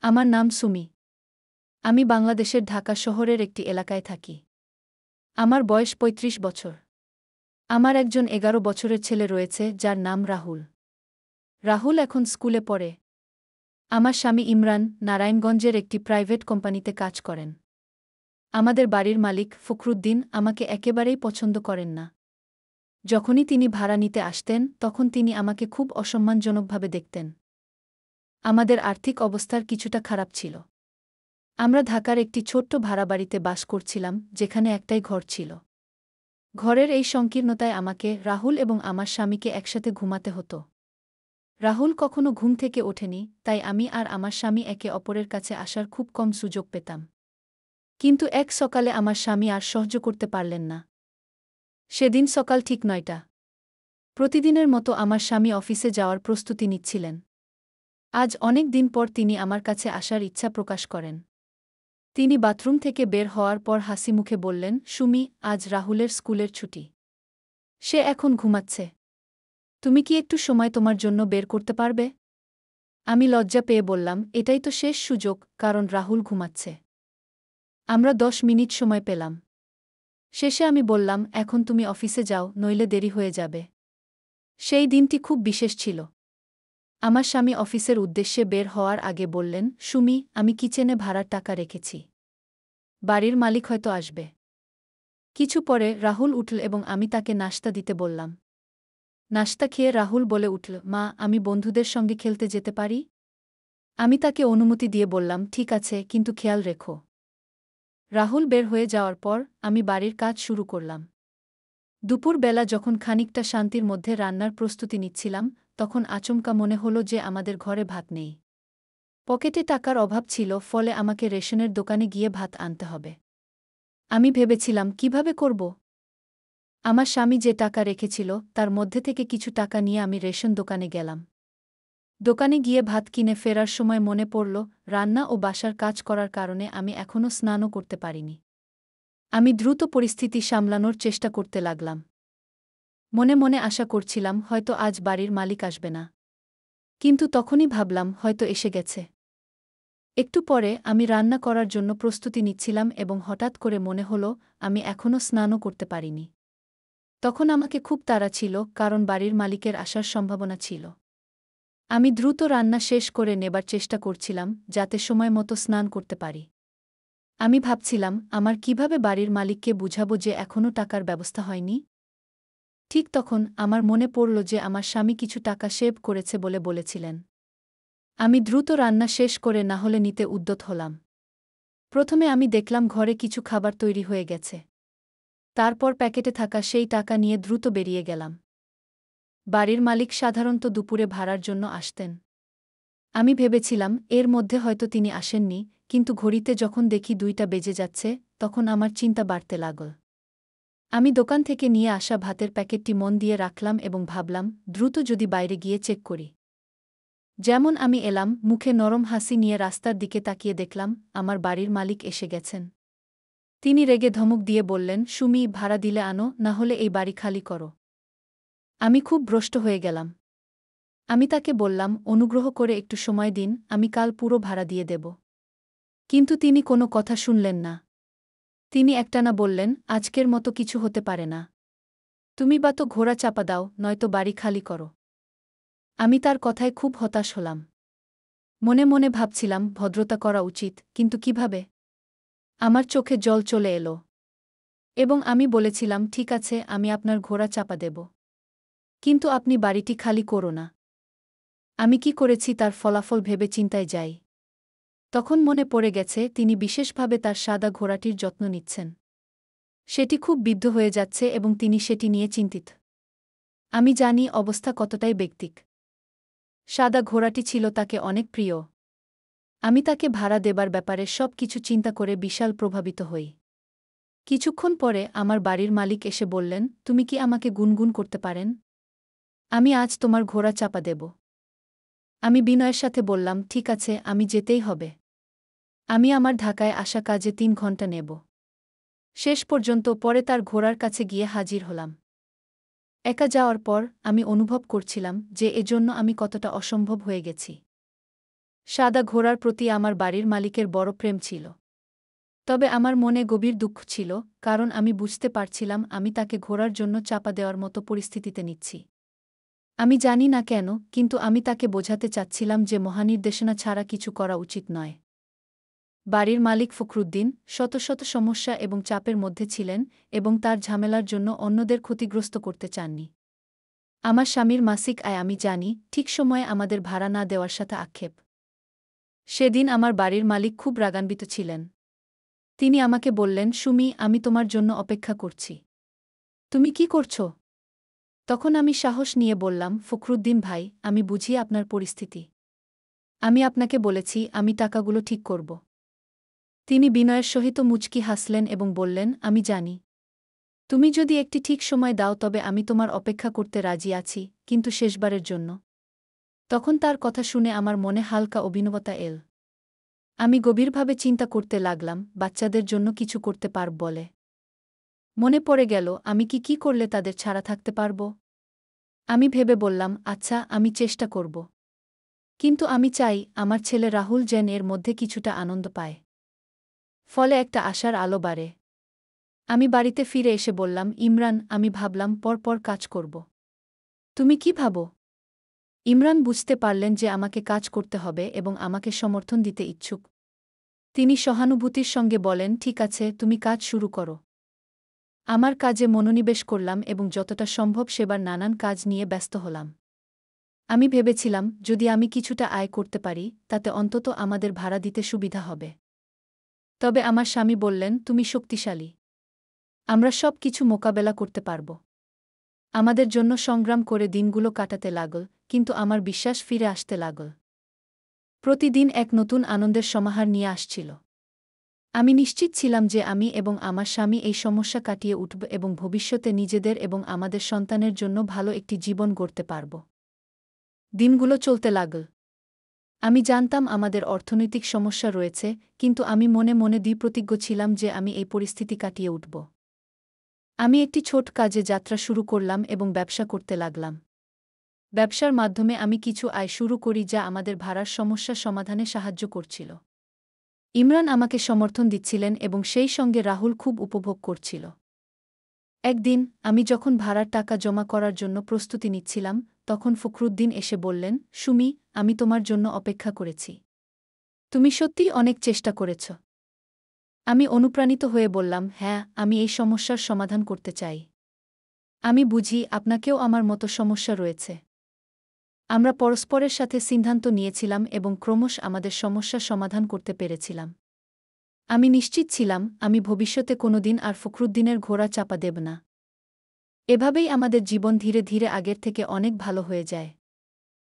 আমার নাম সুমি। আমি বাংলাদেশের ঢাকা শহরের একটি এলাকায় থাকি। আমার বয়স ৩৫ বছর। আমার একজন ১১ বছরের ছেলে রয়েছে যার নাম রাহুল। রাহুল এখন স্কুলে পড়ে। আমার স্বামী ইমরান নারায়ণগঞ্জের একটি প্রাইভেট কোম্পানিতে কাজ করেন। আমাদের বাড়ির মালিক ফখরুদ্দিন আমাকে একেবারেই পছন্দ করেন না। যখনই তিনি ভাড়া নিতে আসতেন তখন তিনি আমাকে খুব অসম্মানজনকভাবে দেখতেন। আমাদের আর্থিক অবস্থার কিছুটা খারাপ ছিল। আমরা ঢাকার একটি ছোট্ট ভাড়াবাড়িতে বাস করছিলাম, যেখানে একটাই ঘর ছিল। ঘরের এই সংকীর্ণতায় আমাকে, রাহুল এবং আমার স্বামীকে একসাথে ঘুমাতে হতো। রাহুল কখনো ঘুম থেকে ওঠেনি, তাই আমি আর আমার স্বামী একে অপরের কাছে আসার খুব কম সুযোগ পেতাম। কিন্তু এক সকালে আমার স্বামী আর সহ্য করতে পারলেন না। সেদিন সকাল ঠিক ৯টা। প্রতিদিনের মতো আমার স্বামী অফিসে যাওয়ার প্রস্তুতি নিচ্ছিলেন। আজ অনেক দিন পর তিনি আমার কাছে আসার ইচ্ছা প্রকাশ করেন। তিনি বাথরুম থেকে বের হওয়ার পর হাসিমুখে বললেন, সুমি, আজ রাহুলের স্কুলের ছুটি। সে এখন ঘুমাচ্ছে। তুমি কি একটু সময় তোমার জন্য বের করতে পারবে? আমি লজ্জা পেয়ে বললাম, এটাই তো শেষ সুযোগ, কারণ রাহুল ঘুমাচ্ছে। আমরা ১০ মিনিট সময় পেলাম। শেষে আমি বললাম, এখন তুমি অফিসে যাও, নইলে দেরি হয়ে যাবে। সেই দিনটি খুব বিশেষ ছিল। আমার স্বামী অফিসের উদ্দেশ্যে বের হওয়ার আগে বললেন, সুমি, আমি কিচেনে ভাড়ার টাকা রেখেছি। বাড়ির মালিক হয়তো আসবে। কিছু পরে রাহুল উঠল এবং আমি তাকে নাশতা দিতে বললাম। নাশতা খেয়ে রাহুল বলে উঠল, মা, আমি বন্ধুদের সঙ্গে খেলতে যেতে পারি? আমি তাকে অনুমতি দিয়ে বললাম, ঠিক আছে, কিন্তু খেয়াল রেখো। রাহুল বের হয়ে যাওয়ার পর আমি বাড়ির কাজ শুরু করলাম। দুপুরবেলা যখন খানিকটা শান্তির মধ্যে রান্নার প্রস্তুতি নিচ্ছিলাম, তখন আচমকা মনে হলো যে আমাদের ঘরে ভাত নেই। পকেটে টাকার অভাব ছিল, ফলে আমাকে রেশনের দোকানে গিয়ে ভাত আনতে হবে। আমি ভেবেছিলাম, কিভাবে করব? আমার স্বামী যে টাকা রেখেছিল তার মধ্যে থেকে কিছু টাকা নিয়ে আমি রেশন দোকানে গেলাম। দোকানে গিয়ে ভাত কিনে ফেরার সময় মনে পড়ল, রান্না ও বাসার কাজ করার কারণে আমি এখনও স্নানও করতে পারিনি। আমি দ্রুত পরিস্থিতি সামলানোর চেষ্টা করতে লাগলাম। মনে মনে আশা করছিলাম, হয়তো আজ বাড়ির মালিক আসবে না। কিন্তু তখনই ভাবলাম, হয়তো এসে গেছে। একটু পরে আমি রান্না করার জন্য প্রস্তুতি নিচ্ছিলাম এবং হঠাৎ করে মনে হল, আমি এখনও স্নানও করতে পারিনি। তখন আমাকে খুব তাড়া ছিল, কারণ বাড়ির মালিকের আসার সম্ভাবনা ছিল। আমি দ্রুত রান্না শেষ করে নেবার চেষ্টা করছিলাম, যাতে সময় মতো স্নান করতে পারি। আমি ভাবছিলাম, আমার কিভাবে বাড়ির মালিককে বুঝাবো যে এখনও টাকার ব্যবস্থা হয়নি। ঠিক তখন আমার মনে পড়ল যে আমার স্বামী কিছু টাকা সেভ করেছে বলে বলেছিলেন। আমি দ্রুত রান্না শেষ করে না হলে নিতে উদ্যত হলাম। প্রথমে আমি দেখলাম ঘরে কিছু খাবার তৈরি হয়ে গেছে। তারপর প্যাকেটে থাকা সেই টাকা নিয়ে দ্রুত বেরিয়ে গেলাম। বাড়ির মালিক সাধারণত দুপুরে ভাড়ার জন্য আসতেন। আমি ভেবেছিলাম, এর মধ্যে হয়তো তিনি আসেননি, কিন্তু ঘড়িতে যখন দেখি ২টা বেজে যাচ্ছে, তখন আমার চিন্তা বাড়তে লাগল। আমি দোকান থেকে নিয়ে আসা ভাতের প্যাকেটটি মন দিয়ে রাখলাম এবং ভাবলাম, দ্রুত যদি বাইরে গিয়ে চেক করি। যেমন আমি এলাম, মুখে নরম হাসি নিয়ে রাস্তার দিকে তাকিয়ে দেখলাম, আমার বাড়ির মালিক এসে গেছেন। তিনি রেগে ধমক দিয়ে বললেন, সুমি, ভাড়া দিলে আনো, না হলে এই বাড়ি খালি করো। আমি খুব ভ্রষ্ট হয়ে গেলাম। আমি তাকে বললাম, অনুগ্রহ করে একটু সময় দিন, আমি কাল পুরো ভাড়া দিয়ে দেব। কিন্তু তিনি কোনো কথা শুনলেন না। তিনি একটানা বললেন, আজকের মতো কিছু হতে পারে না। তুমি বা তো ঘোড়া চাপা দাও, নয়তো বাড়ি খালি করো। আমি তার কথায় খুব হতাশ হলাম। মনে মনে ভাবছিলাম, ভদ্রতা করা উচিত, কিন্তু কিভাবে? আমার চোখে জল চলে এলো। এবং আমি বলেছিলাম, ঠিক আছে, আমি আপনার ঘোড়া চাপা দেব। কিন্তু আপনি বাড়িটি খালি করো না। আমি কি করেছি তার ফলাফল ভেবে চিন্তায় যাই। তখন মনে পড়ে গেছে, তিনি বিশেষভাবে তার সাদা ঘোড়াটির যত্ন নিচ্ছেন। সেটি খুব বিদ্ধ হয়ে যাচ্ছে এবং তিনি সেটি নিয়ে চিন্তিত। আমি জানি অবস্থা কতটাই ব্যক্তিক। সাদা ঘোড়াটি ছিল তাকে অনেক প্রিয়। আমি তাকে ভাড়া দেবার ব্যাপারে সব কিছু চিন্তা করে বিশাল প্রভাবিত হই। কিছুক্ষণ পরে আমার বাড়ির মালিক এসে বললেন, তুমি কি আমাকে গুনগুন করতে পারেন? আমি আজ তোমার ঘোড়া চাপা দেব। আমি বিনয়ের সাথে বললাম, ঠিক আছে, আমি যেতেই হবে। আমি আমার ঢাকায় আসা কাজে ৩ ঘণ্টা নেব। শেষ পর্যন্ত পরে তার ঘোড়ার কাছে গিয়ে হাজির হলাম। একা যাওয়ার পর আমি অনুভব করছিলাম যে এজন্য আমি কতটা অসম্ভব হয়ে গেছি। সাদা ঘোড়ার প্রতি আমার বাড়ির মালিকের বড় প্রেম ছিল। তবে আমার মনে গভীর দুঃখ ছিল, কারণ আমি বুঝতে পারছিলাম আমি তাকে ঘোড়ার জন্য চাপা দেওয়ার মতো পরিস্থিতিতে নিচ্ছি। আমি জানি না কেন, কিন্তু আমি তাকে বোঝাতে চাচ্ছিলাম যে মহানির্দেশনা ছাড়া কিছু করা উচিত নয়। বাড়ির মালিক ফখরুদ্দিন শত শত সমস্যা এবং চাপের মধ্যে ছিলেন এবং তার ঝামেলার জন্য অন্যদের ক্ষতিগ্রস্ত করতে চাননি। আমার স্বামীর মাসিক আয় আমি জানি, ঠিক সময়ে আমাদের ভাড়া না দেওয়ার সাথে আক্ষেপ। সেদিন আমার বাড়ির মালিক খুব রাগান্বিত ছিলেন। তিনি আমাকে বললেন, সুমি, আমি তোমার জন্য অপেক্ষা করছি। তুমি কি করছ? তখন আমি সাহস নিয়ে বললাম, ফখরুদ্দিন ভাই, আমি বুঝি আপনার পরিস্থিতি। আমি আপনাকে বলেছি আমি টাকাগুলো ঠিক করব। তিনি বিনয়ের সহিত মুচকি হাসলেন এবং বললেন, আমি জানি। তুমি যদি একটি ঠিক সময় দাও তবে আমি তোমার অপেক্ষা করতে রাজি আছি, কিন্তু শেষবারের জন্য। তখন তার কথা শুনে আমার মনে হালকা অভিনবতা এল। আমি গভীরভাবে চিন্তা করতে লাগলাম, বাচ্চাদের জন্য কিছু করতে পারব বলে। মনে পড়ে গেল, আমি কি করলে তাদের ছাড়া থাকতে পারব। আমি ভেবে বললাম, আচ্ছা, আমি চেষ্টা করব। কিন্তু আমি চাই আমার ছেলে রাহুল যেন এর মধ্যে কিছুটা আনন্দ পায়। ফলে একটা আশার আলো বাড়ে। আমি বাড়িতে ফিরে এসে বললাম, ইমরান, আমি ভাবলাম পরপর কাজ করব। তুমি কি ভাবো? ইমরান বুঝতে পারলেন যে আমাকে কাজ করতে হবে এবং আমাকে সমর্থন দিতে ইচ্ছুক। তিনি সহানুভূতির সঙ্গে বলেন, ঠিক আছে, তুমি কাজ শুরু করো। আমার কাজে মনোনিবেশ করলাম এবং যতটা সম্ভব সেবার নানান কাজ নিয়ে ব্যস্ত হলাম। আমি ভেবেছিলাম, যদি আমি কিছুটা আয় করতে পারি, তাতে অন্তত আমাদের ভাড়া দিতে সুবিধা হবে। তবে আমার স্বামী বললেন, তুমি শক্তিশালী। আমরা সব কিছু মোকাবেলা করতে পারব। আমাদের জন্য সংগ্রাম করে দিনগুলো কাটাতে লাগল, কিন্তু আমার বিশ্বাস ফিরে আসতে লাগল। প্রতিদিন এক নতুন আনন্দের সমাহার নিয়ে আসছিল। আমি নিশ্চিত ছিলাম যে আমি এবং আমার স্বামী এই সমস্যা কাটিয়ে উঠব এবং ভবিষ্যতে নিজেদের এবং আমাদের সন্তানের জন্য ভালো একটি জীবন গড়তে পারব। দিনগুলো চলতে লাগল। আমি জানতাম আমাদের অর্থনৈতিক সমস্যা রয়েছে, কিন্তু আমি মনে মনে দৃঢ়প্রতিজ্ঞ ছিলাম যে আমি এই পরিস্থিতি কাটিয়ে উঠব। আমি একটি ছোট কাজে যাত্রা শুরু করলাম এবং ব্যবসা করতে লাগলাম। ব্যবসার মাধ্যমে আমি কিছু আয় শুরু করি যা আমাদের ভাড়ার সমস্যা সমাধানে সাহায্য করছিল। ইমরান আমাকে সমর্থন দিচ্ছিলেন এবং সেই সঙ্গে রাহুল খুব উপভোগ করছিল। একদিন আমি যখন ভাড়ার টাকা জমা করার জন্য প্রস্তুতি নিচ্ছিলাম, তখন ফখরুদ্দিন এসে বললেন, সুমি, আমি তোমার জন্য অপেক্ষা করেছি। তুমি সত্যিই অনেক চেষ্টা করেছ। আমি অনুপ্রাণিত হয়ে বললাম, হ্যাঁ, আমি এই সমস্যার সমাধান করতে চাই। আমি বুঝি আপনাকেও আমার মতো সমস্যা রয়েছে। আমরা পরস্পরের সাথে সিদ্ধান্ত নিয়েছিলাম এবং ক্রমশ আমাদের সমস্যা সমাধান করতে পেরেছিলাম। আমি নিশ্চিত ছিলাম আমি ভবিষ্যতে কোনোদিন আর ফখরুদ্দিনের ঘোড়া চাপা দেব না। এভাবেই আমাদের জীবন ধীরে ধীরে আগের থেকে অনেক ভালো হয়ে যায়।